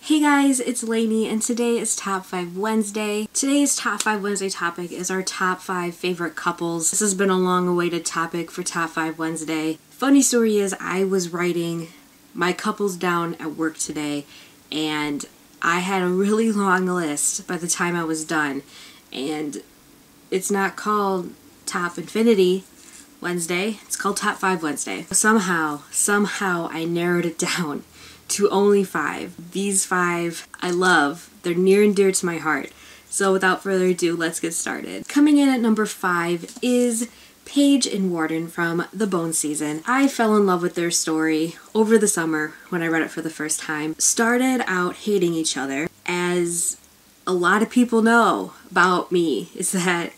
Hey guys, it's Lainey and today is Top 5 Wednesday. Today's Top 5 Wednesday topic is our top 5 favorite couples. This has been a long awaited topic for Top 5 Wednesday. Funny story is I was writing my couples down at work today and I had a really long list by the time I was done, and it's not called Top Infinity Wednesday, it's called Top 5 Wednesday. Somehow I narrowed it down to only 5. These 5 I love. They're near and dear to my heart. So without further ado, let's get started. Coming in at number 5 is Paige and Warden from The Bone Season. I fell in love with their story over the summer when I read it for the first time. Started out hating each other. As a lot of people know about me, is that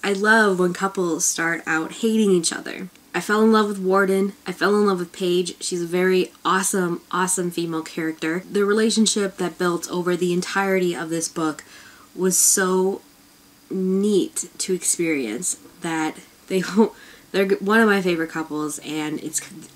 I love when couples start out hating each other. I fell in love with Warden. I fell in love with Paige. She's a very awesome female character. The relationship that built over the entirety of this book was so neat to experience that they're one of my favorite couples, and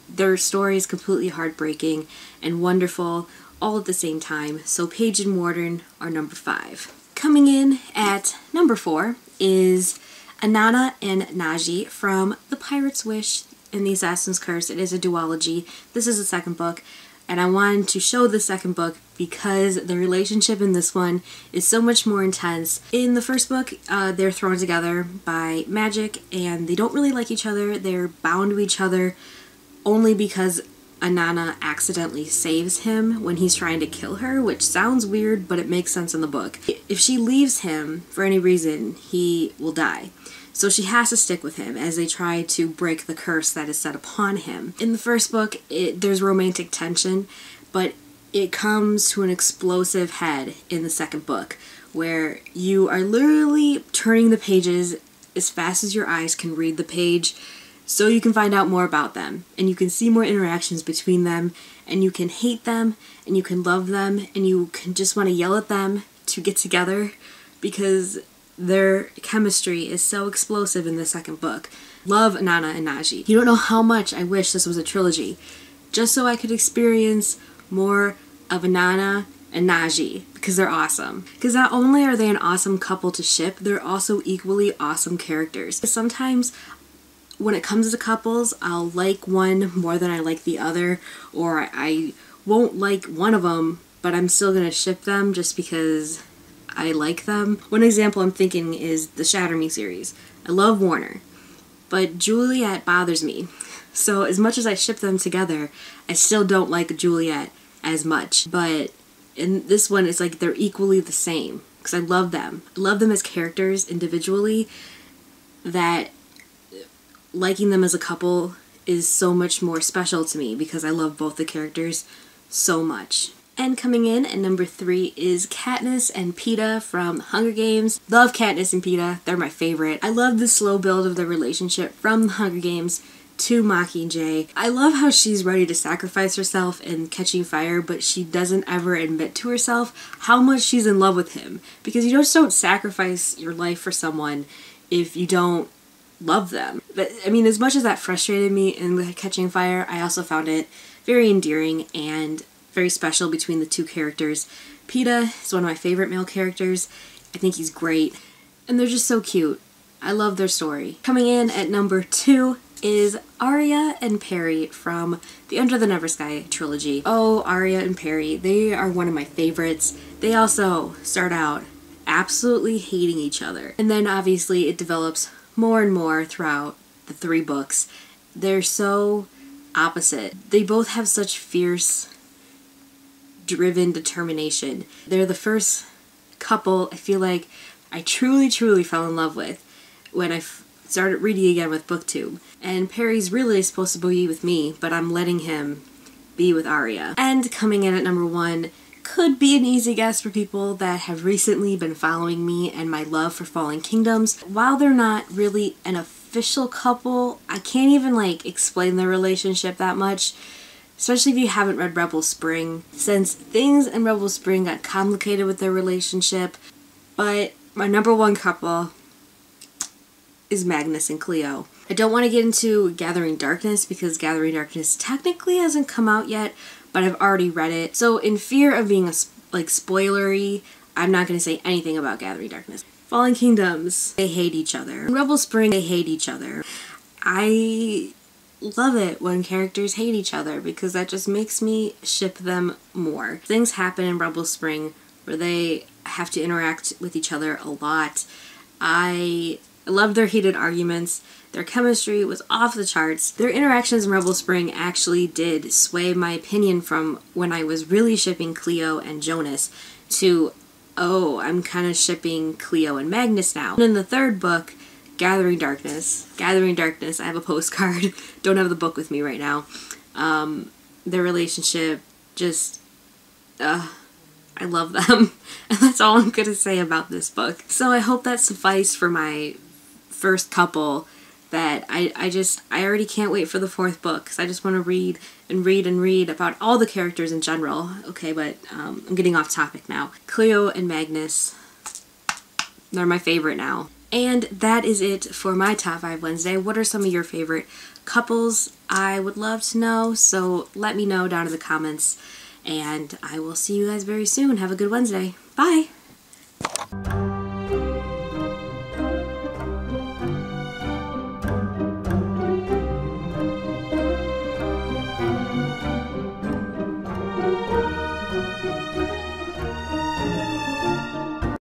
their story is completely heartbreaking and wonderful all at the same time. So Paige and Warden are number 5. Coming in at number 4 is Inanna and Najee from The Pirate's Wish and The Assassin's Curse. It is a duology. This is the second book, and I wanted to show the second book because the relationship in this one is so much more intense. In the first book, they're thrown together by magic, and they don't really like each other. They're bound to each other only because Inanna accidentally saves him when he's trying to kill her, which sounds weird, but it makes sense in the book. If she leaves him for any reason, he will die. So she has to stick with him as they try to break the curse that is set upon him. In the first book, there's romantic tension, but it comes to an explosive head in the second book, where you are literally turning the pages as fast as your eyes can read the page, so you can find out more about them, and you can see more interactions between them, and you can hate them, and you can love them, and you can just want to yell at them to get together because their chemistry is so explosive in the second book. Love Inanna and Najee. You don't know how much I wish this was a trilogy, just so I could experience more of Inanna and Najee, because they're awesome. Because not only are they an awesome couple to ship, they're also equally awesome characters. Sometimes when it comes to couples, I'll like one more than I like the other, or I won't like one of them, but I'm still gonna ship them just because I like them. One example I'm thinking is the Shatter Me series. I love Warner, but Juliet bothers me. So as much as I ship them together, I still don't like Juliet as much. But in this one, it's like they're equally the same, because I love them. I love them as characters individually, that liking them as a couple is so much more special to me because I love both the characters so much. And coming in at number 3 is Katniss and Peeta from Hunger Games. Love Katniss and Peeta. They're my favorite. I love the slow build of their relationship from the Hunger Games to Mockingjay. I love how she's ready to sacrifice herself in Catching Fire, but she doesn't ever admit to herself how much she's in love with him. Because you just don't sacrifice your life for someone if you don't love them. But I mean, as much as that frustrated me in Catching Fire, I also found it very endearing and very special between the two characters. Peeta is one of my favorite male characters. I think he's great, and they're just so cute. I love their story. Coming in at number 2 is Arya and Perry from the Under the Never Sky trilogy. Oh, Arya and Perry, they are one of my favorites. They also start out absolutely hating each other, and then obviously it develops more and more throughout the 3 books. They're so opposite. They both have such fierce, driven determination. They're the first couple I feel like I truly fell in love with when I started reading again with BookTube. And Perry's really supposed to be with me, but I'm letting him be with Arya. And coming in at number 1 could be an easy guess for people that have recently been following me and my love for Fallen Kingdoms. While they're not really an official couple, I can't even explain their relationship that much, especially if you haven't read Rebel Spring, since things in Rebel Spring got complicated with their relationship. But my number 1 couple is Magnus and Cleo. I don't want to get into Gathering Darkness because Gathering Darkness technically hasn't come out yet, but I've already read it. So in fear of being like spoilery, I'm not going to say anything about Gathering Darkness. Fallen Kingdoms, they hate each other. Rebel Spring, they hate each other. I love it when characters hate each other because that just makes me ship them more. Things happen in Rebel Spring where they have to interact with each other a lot. I loved their heated arguments. Their chemistry was off the charts. Their interactions in Rebel Spring actually did sway my opinion from when I was really shipping Cleo and Jonas to, oh, I'm kind of shipping Cleo and Magnus now. And in the third book, Gathering Darkness, I have a postcard, don't have the book with me right now. Their relationship just, I love them. And that's all I'm going to say about this book. So I hope that sufficed for my first couple that I already can't wait for the fourth book because I just want to read and read and read about all the characters in general. Okay, but I'm getting off topic now. Cleo and Magnus, they're my favorite now. And that is it for my Top 5 Wednesday. What are some of your favorite couples? I would love to know, so let me know down in the comments. And I will see you guys very soon. Have a good Wednesday. Bye!